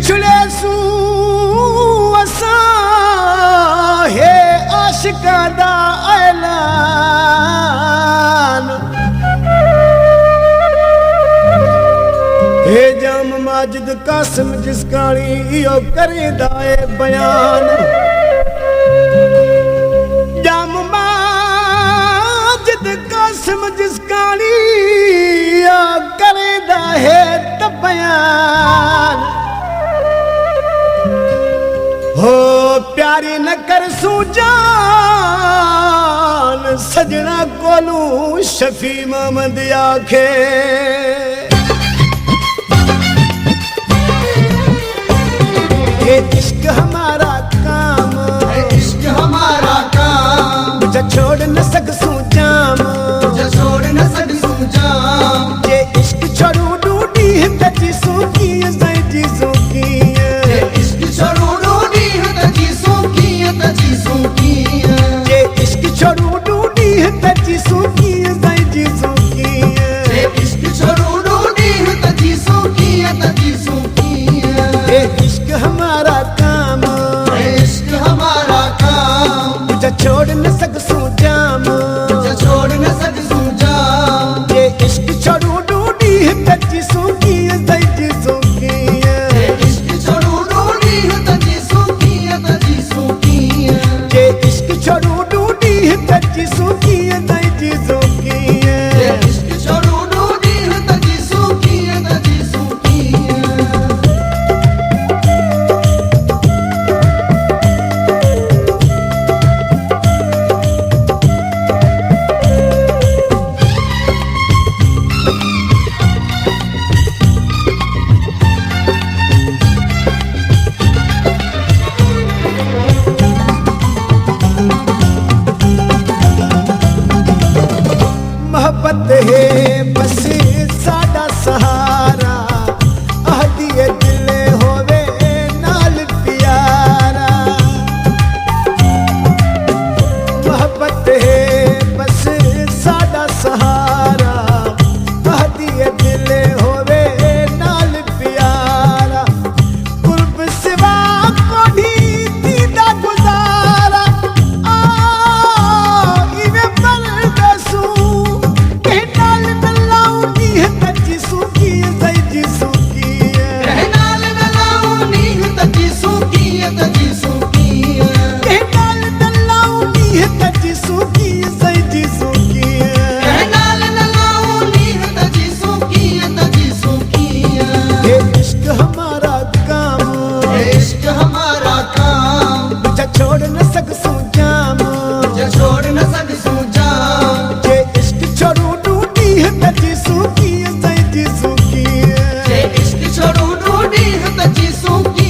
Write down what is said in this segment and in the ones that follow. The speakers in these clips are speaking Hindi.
छुड़ेसू असां हे आशिका दा ऐलान हे जाम माजिद कासिम जिस कहानी इहो करेंदा है बयान जाम माजिद कासिम जिस कहानी इहो करेंदा है त बयान हो प्यारी न कर सूजान सजना कोलू शफी मोहम्मद आखे ये इश्क हमारा काम है इश्क हमारा काम जा छोड़ न सकसूं जाम जा छोड़ न सकसूं जाम ये इश्क छोड़ू डूडी तजी सूकी जी सूकी ये इश्क छोड़ू डूडी तजी सूकी ये इश्क छोड़ू डूडी तजी सूकी जी सूकी ये इश्क छोड़ू डूडी तजी सूकी ये इश्क हमारा काम है इश्क हमारा काम जा छोड़ न सकसूं जाम जा छोड़ न सकसूं जाम ये इश्क छोड़ू डूडी तजी सूकी जी सूकी ये इश्क छोड़ू डूडी तजी सूकी ये इश्क छोड़ू डूडी तजी सूकी जी सूकी ये इश्क छोड़ू डूडी तजी सूकी मोहब्बत है बस साडा सहारा अहदिए दिल होवे नाल प्यारा मोहब्बत है बस साडा सहारा अहदिए दिल होवे नाल प्यारा कुर्ब सिवा कोठी दीदा गुजारा इवे परदसू छोड़ न सकसूं जाम जा छोड़ न सकसूं जाम ये इश्क छोड़ू डूडी तजी सूकी जी सूकी ये इश्क छोड़ू डूडी तजी सूकी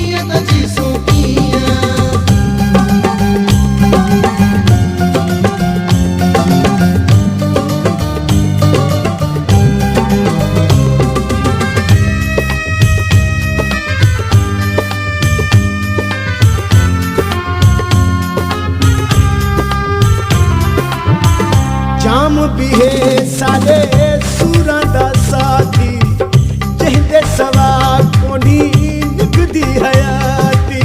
जाम भी है साडे सूरां दा साथी जहिंदे सवा कोनी निकदी हयाती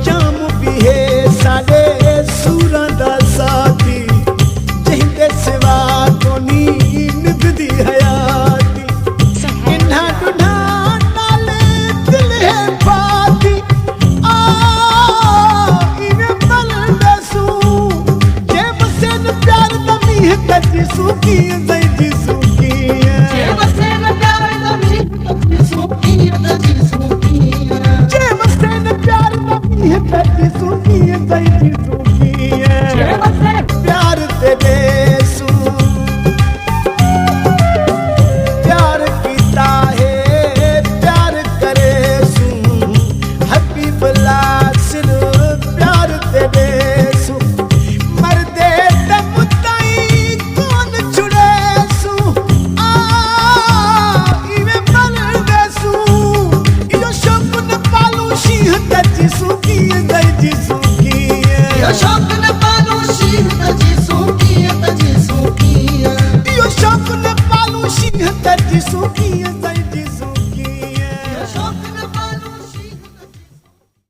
जाम भी है साडे सूरां दा साथी जहिंदे सवा कोनी निकदी हयाती इन्हा दुना नाल दिल है पाती इवे बलदसू तजी सूकी जी सूकी जे बसे न प्यार तजी सूकी जे बसे न प्यार तजी सूकी जी सूकी जे बसे प्यार ते देसू प्यार कीता है प्यार करेसू हबीब लासिर प्यार ते देसू मरदे दम शौक न पालू शीह तजी सूकी इहो शौक न पालू शीह तजी सूकी